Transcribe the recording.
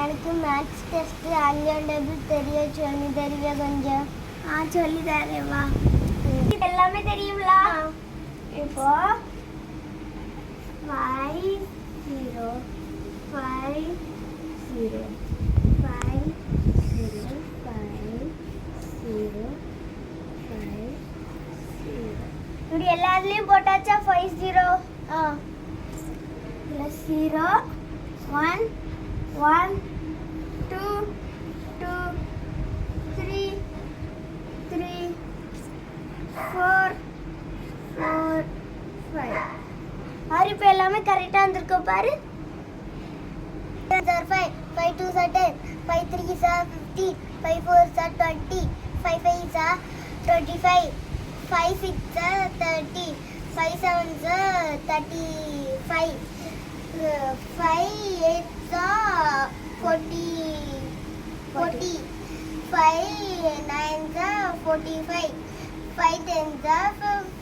எனக்கு maths test Anniyan table தெரியும், சொல்லி தருவியா கொஞ்சம்? சொல்லி தரேன் வா. இது எல்லாமே தெரியுங்களா? இப்போ 5 0 5 0 5 0 5 0 5 0. இப்படி எல்லாத்துலேயும் போட்டாச்சா 5 0? ப்ளஸ் 0 1 1 2 2 3 3 4 4 5. ஆறு இப்போ எல்லாமே கரெக்டாக வந்திருக்கோ பாரு. 5 5 2 10 5 3 15 5 4 20 5 5 25 5 6 30 5 7 35 5 8 40 40 5 9 45 5 10